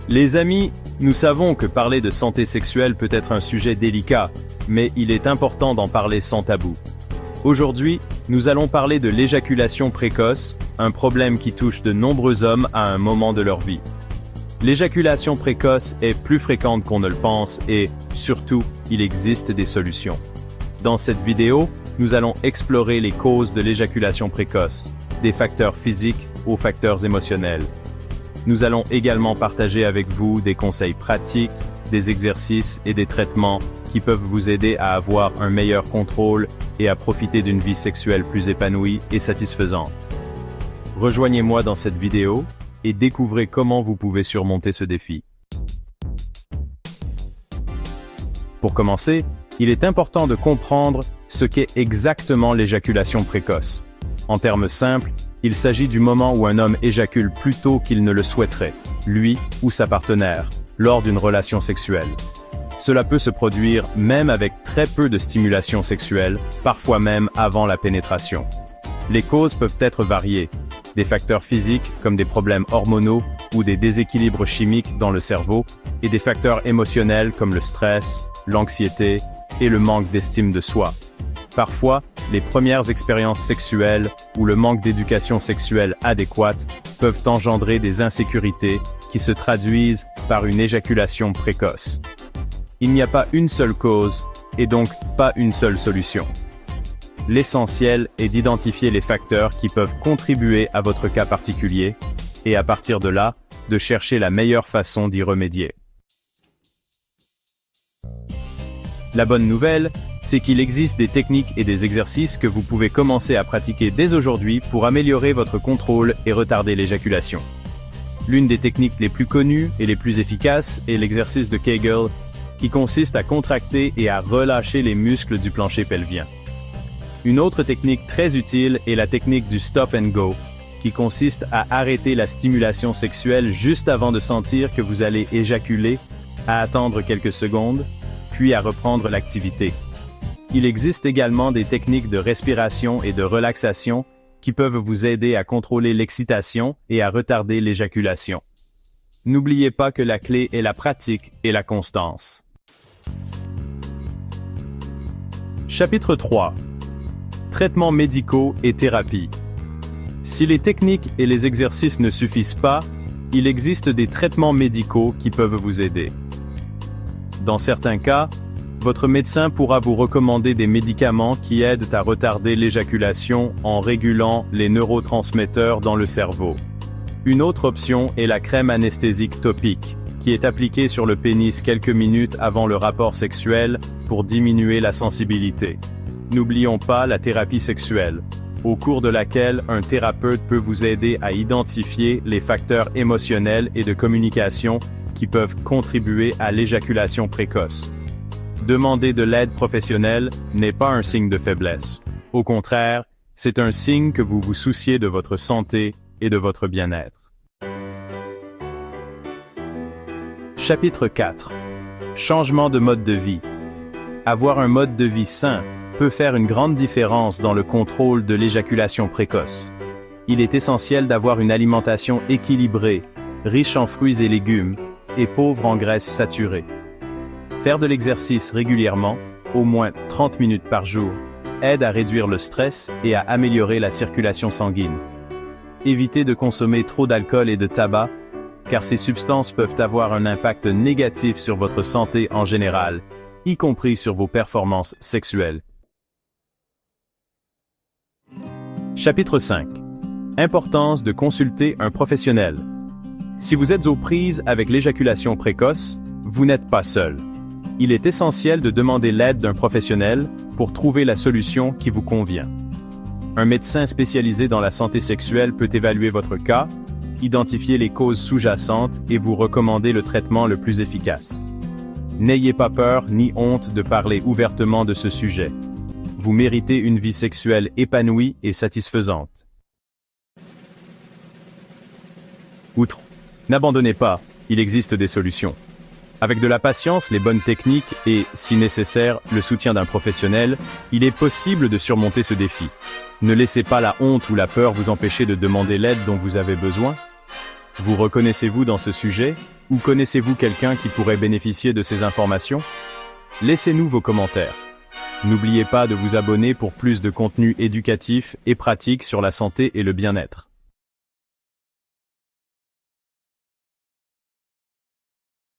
Les amis, nous savons que parler de santé sexuelle peut être un sujet délicat, mais il est important d'en parler sans tabou. Aujourd'hui, nous allons parler de l'éjaculation précoce, un problème qui touche de nombreux hommes à un moment de leur vie. L'éjaculation précoce est plus fréquente qu'on ne le pense et, surtout, il existe des solutions. Dans cette vidéo, nous allons explorer les causes de l'éjaculation précoce, des facteurs physiques aux facteurs émotionnels. Nous allons également partager avec vous des conseils pratiques, des exercices et des traitements qui peuvent vous aider à avoir un meilleur contrôle et à profiter d'une vie sexuelle plus épanouie et satisfaisante. Rejoignez-moi dans cette vidéo et découvrez comment vous pouvez surmonter ce défi. Pour commencer, il est important de comprendre ce qu'est exactement l'éjaculation précoce. En termes simples, il s'agit du moment où un homme éjacule plus tôt qu'il ne le souhaiterait, lui ou sa partenaire, lors d'une relation sexuelle. Cela peut se produire même avec très peu de stimulation sexuelle, parfois même avant la pénétration. Les causes peuvent être variées. Des facteurs physiques comme des problèmes hormonaux ou des déséquilibres chimiques dans le cerveau, et des facteurs émotionnels comme le stress, l'anxiété et le manque d'estime de soi. Parfois, les premières expériences sexuelles ou le manque d'éducation sexuelle adéquate peuvent engendrer des insécurités qui se traduisent par une éjaculation précoce. Il n'y a pas une seule cause et donc pas une seule solution. L'essentiel est d'identifier les facteurs qui peuvent contribuer à votre cas particulier et à partir de là, de chercher la meilleure façon d'y remédier. La bonne nouvelle, c'est qu'il existe des techniques et des exercices que vous pouvez commencer à pratiquer dès aujourd'hui pour améliorer votre contrôle et retarder l'éjaculation. L'une des techniques les plus connues et les plus efficaces est l'exercice de Kegel, qui consiste à contracter et à relâcher les muscles du plancher pelvien. Une autre technique très utile est la technique du stop and go, qui consiste à arrêter la stimulation sexuelle juste avant de sentir que vous allez éjaculer, à attendre quelques secondes, puis à reprendre l'activité. Il existe également des techniques de respiration et de relaxation qui peuvent vous aider à contrôler l'excitation et à retarder l'éjaculation. N'oubliez pas que la clé est la pratique et la constance. Chapitre 3. Traitements médicaux et thérapie. Si les techniques et les exercices ne suffisent pas, il existe des traitements médicaux qui peuvent vous aider. Dans certains cas, votre médecin pourra vous recommander des médicaments qui aident à retarder l'éjaculation en régulant les neurotransmetteurs dans le cerveau. Une autre option est la crème anesthésique topique, qui est appliquée sur le pénis quelques minutes avant le rapport sexuel pour diminuer la sensibilité. N'oublions pas la thérapie sexuelle, au cours de laquelle un thérapeute peut vous aider à identifier les facteurs émotionnels et de communication qui peuvent contribuer à l'éjaculation précoce. Demander de l'aide professionnelle n'est pas un signe de faiblesse. Au contraire, c'est un signe que vous vous souciez de votre santé et de votre bien-être. Chapitre 4. Changement de mode de vie. Avoir un mode de vie sain peut faire une grande différence dans le contrôle de l'éjaculation précoce. Il est essentiel d'avoir une alimentation équilibrée, riche en fruits et légumes, et pauvre en graisses saturées. Faire de l'exercice régulièrement, au moins 30 minutes par jour, aide à réduire le stress et à améliorer la circulation sanguine. Évitez de consommer trop d'alcool et de tabac, car ces substances peuvent avoir un impact négatif sur votre santé en général, y compris sur vos performances sexuelles. Chapitre 5. Importance de consulter un professionnel. Si vous êtes aux prises avec l'éjaculation précoce, vous n'êtes pas seul. Il est essentiel de demander l'aide d'un professionnel pour trouver la solution qui vous convient. Un médecin spécialisé dans la santé sexuelle peut évaluer votre cas, identifier les causes sous-jacentes et vous recommander le traitement le plus efficace. N'ayez pas peur ni honte de parler ouvertement de ce sujet. Vous méritez une vie sexuelle épanouie et satisfaisante. Outre, n'abandonnez pas, il existe des solutions. Avec de la patience, les bonnes techniques et, si nécessaire, le soutien d'un professionnel, il est possible de surmonter ce défi. Ne laissez pas la honte ou la peur vous empêcher de demander l'aide dont vous avez besoin. Vous reconnaissez-vous dans ce sujet? Ou connaissez-vous quelqu'un qui pourrait bénéficier de ces informations? Laissez-nous vos commentaires. N'oubliez pas de vous abonner pour plus de contenu éducatif et pratique sur la santé et le bien-être.